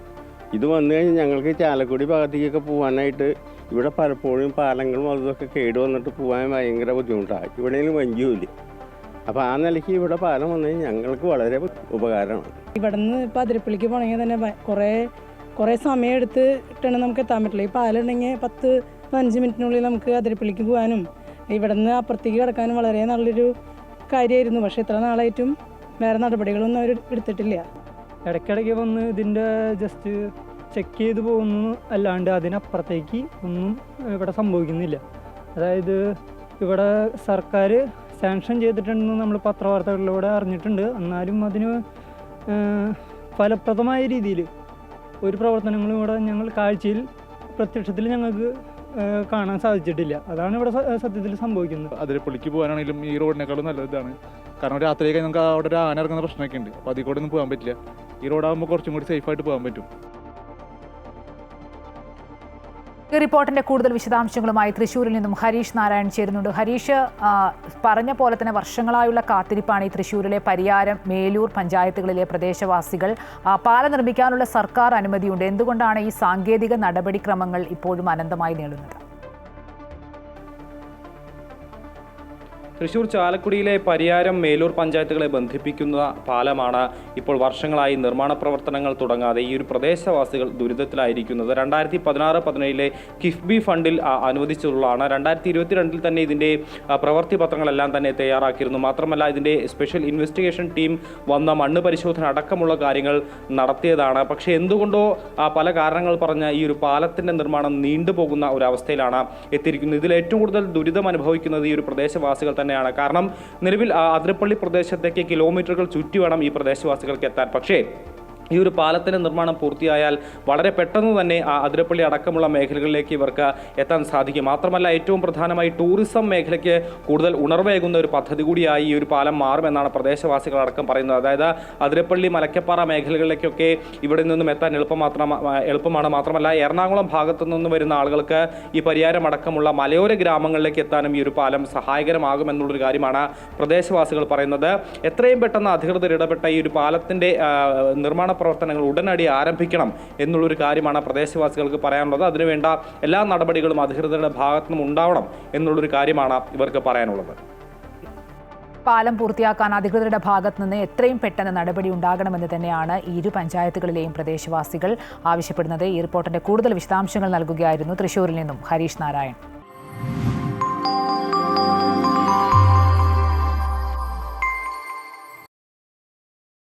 ഇത് വന്നു കഴിഞ്ഞാൽ ഞങ്ങൾക്ക് ചാലക്കുടി ഭാഗത്തേക്കൊക്കെ പോകാനായിട്ട് ഇവിടെ പലപ്പോഴും പാലങ്ങളും അതൊക്കെ കേട് വന്നിട്ട് പോകാൻ ഭയങ്കര ബുദ്ധിമുട്ടാണ്. ഇവിടെയും വഞ്ചിയുമില്ല. അപ്പോൾ ആ നിലയ്ക്ക് ഇവിടെ പാലം വന്നു കഴിഞ്ഞാൽ ഞങ്ങൾക്ക് വളരെ ഉപകാരമാണ്. ഇവിടെ നിന്ന് ഇപ്പോൾ അതിരപ്പള്ളിക്ക് പോകണമെങ്കിൽ തന്നെ കുറേ സമയം എടുത്തിട്ടാണ് നമുക്ക് എത്താൻ പറ്റില്ല. ഈ പാലം ഉണ്ടെങ്കിൽ 10-15 മിനിറ്റിനുള്ളിൽ നമുക്ക് അതിരപ്പള്ളിക്ക് പോകാനും ഇവിടെ നിന്ന് അപ്പുറത്തേക്ക് കിടക്കാനും വളരെ നല്ലൊരു കാര്യമായിരുന്നു. പക്ഷേ ഇത്ര നാളായിട്ടും വേറെ നടപടികളൊന്നും അവർ എടുത്തിട്ടില്ല. ഇടയ്ക്കിടയ്ക്ക് വന്ന് ഇതിൻ്റെ ജസ്റ്റ് ചെക്ക് ചെയ്ത് പോകുന്നു അല്ലാണ്ട് അതിനപ്പുറത്തേക്ക് ഒന്നും ഇവിടെ സംഭവിക്കുന്നില്ല. അതായത് ഇവിടെ സർക്കാർ സാങ്ഷൻ ചെയ്തിട്ടുണ്ടെന്ന് നമ്മൾ പത്രവാർത്തകളിലൂടെ അറിഞ്ഞിട്ടുണ്ട്. എന്നാലും അതിന് ഫലപ്രദമായ രീതിയിൽ ഒരു പ്രവർത്തനങ്ങളും ഇവിടെ ഞങ്ങൾ കാഴ്ചയിൽ പ്രത്യക്ഷത്തിൽ ഞങ്ങൾക്ക് കാണാൻ സാധിച്ചിട്ടില്ല. അതാണ് ഇവിടെ സത്യത്തിൽ സംഭവിക്കുന്നത്. അതിരപ്പള്ളിക്ക് പോകാനാണെങ്കിലും ഈ റോഡിനേക്കാളും നല്ലതാണ്. കാരണം രാത്രിയൊക്കെ നമുക്ക് അവിടെ ഒരു ആന ഇറങ്ങുന്ന പ്രശ്നമൊക്കെ ഉണ്ട്. അപ്പോൾ അതിൽ കൂടെ ഒന്നും പോകാൻ പറ്റില്ല. ഈ റോഡാകുമ്പോൾ കുറച്ചും കൂടി സേഫായിട്ട് പോകാൻ പറ്റും. ഈ റിപ്പോർട്ടിന്റെ കൂടുതൽ വിശദാംശങ്ങളുമായി തൃശ്ശൂരിൽ നിന്നും ഹരീഷ് നാരായൺ ചേരുന്നുണ്ട്. ഹരീഷ്, പറഞ്ഞ പോലെ തന്നെ വർഷങ്ങളായുള്ള കാത്തിരിപ്പാണ് ഈ തൃശ്ശൂരിലെ പരിയാരം, മേലൂർ പഞ്ചായത്തുകളിലെ പ്രദേശവാസികൾ. പാലം നിർമ്മിക്കാനുള്ള സർക്കാർ അനുമതിയുണ്ട്. എന്തുകൊണ്ടാണ് ഈ സാങ്കേതിക നടപടിക്രമങ്ങൾ ഇപ്പോഴും അനന്തമായി നീളുന്നത്? തൃശൂർ ചാലക്കുടിയിലെ പരിയാരം, മേലൂർ പഞ്ചായത്തുകളെ ബന്ധിപ്പിക്കുന്ന പാലമാണ് ഇപ്പോൾ വർഷങ്ങളായി നിർമ്മാണ പ്രവർത്തനങ്ങൾ തുടങ്ങാതെ ഈ ഒരു പ്രദേശവാസികൾ ദുരിതത്തിലായിരിക്കുന്നത്. 2016-17 കിഫ്ബി ഫണ്ടിൽ അനുവദിച്ചിട്ടുള്ളതാണ്. 2022 തന്നെ ഇതിൻ്റെ പ്രവൃത്തി പത്രങ്ങളെല്ലാം തന്നെ തയ്യാറാക്കിയിരുന്നു. മാത്രമല്ല ഇതിൻ്റെ സ്പെഷ്യൽ ഇൻവെസ്റ്റിഗേഷൻ ടീം വന്ന മണ്ണ് പരിശോധന അടക്കമുള്ള കാര്യങ്ങൾ നടത്തിയതാണ്. പക്ഷേ എന്തുകൊണ്ടോ പല കാരണങ്ങൾ പറഞ്ഞ് ഈ ഒരു പാലത്തിൻ്റെ നിർമ്മാണം നീണ്ടുപോകുന്ന ഒരവസ്ഥയിലാണ് എത്തിയിരിക്കുന്നത്. ഇതിൽ ഏറ്റവും കൂടുതൽ ദുരിതം അനുഭവിക്കുന്നത് ഈ ഒരു പ്രദേശവാസികൾ തന്നെയാണ്. കാരണം നിലവിൽ അതിരപ്പള്ളി പ്രദേശത്തേക്ക് കിലോമീറ്ററുകൾ ചുറ്റി വേണം ഈ പ്രദേശവാസികൾക്ക് എത്താൻ. പക്ഷേ ഈ ഒരു പാലത്തിൻ്റെ നിർമ്മാണം പൂർത്തിയായാൽ വളരെ പെട്ടെന്ന് തന്നെ അതിരപ്പള്ളി അടക്കമുള്ള മേഖലകളിലേക്ക് ഇവർക്ക് എത്താൻ സാധിക്കും. മാത്രമല്ല ഏറ്റവും പ്രധാനമായി ടൂറിസം മേഖലയ്ക്ക് കൂടുതൽ ഉണർവേകുന്ന ഒരു പദ്ധതി കൂടിയായി ഈ ഒരു പാലം മാറുമെന്നാണ് പ്രദേശവാസികളടക്കം പറയുന്നത്. അതായത് അതിരപ്പള്ളി, മലക്കപ്പാറ മേഖലകളിലേക്കൊക്കെ ഇവിടെ നിന്നും എത്താൻ എളുപ്പമാണ്. മാത്രമല്ല എറണാകുളം ഭാഗത്തു നിന്ന് വരുന്ന ആളുകൾക്ക് ഈ പരിയാരം അടക്കമുള്ള മലയോര ഗ്രാമങ്ങളിലേക്ക് എത്താനും ഈ ഒരു പാലം സഹായകരമാകുമെന്നുള്ളൊരു കാര്യമാണ് പ്രദേശവാസികൾ പറയുന്നത്. എത്രയും പെട്ടെന്ന് അധികൃതർ ഇടപെട്ട ഈ ഒരു പാലത്തിൻ്റെ നിർമ്മാണ പ്രവർത്തനങ്ങൾ ഉടനടി ആരംഭിക്കണം എന്നുള്ളൊരു കാര്യമാണ് പ്രദേശവാസികൾക്ക് പറയാനുള്ളത്. അതിനുവേണ്ട എല്ലാ നടപടികളും അധികൃതരുടെ ഭാഗത്തു നിന്നും ഉണ്ടാവണം എന്നുള്ളൊരു കാര്യമാണ് ഇവർക്ക് പറയാനുള്ളത്. പാലം പൂർത്തിയാക്കാൻ അധികൃതരുടെ ഭാഗത്തു നിന്ന് എത്രയും പെട്ടെന്ന് നടപടി ഉണ്ടാകണമെന്ന് തന്നെയാണ് ഈ ഇരു പഞ്ചായത്തുകളിലെയും പ്രദേശവാസികൾ ആവശ്യപ്പെടുന്നത്. ഈ റിപ്പോർട്ടിന്റെ കൂടുതൽ വിശദാംശങ്ങൾ നൽകുകയായിരുന്നു തൃശ്ശൂരിൽ നിന്നും ഹരീഷ് നാരായൺ.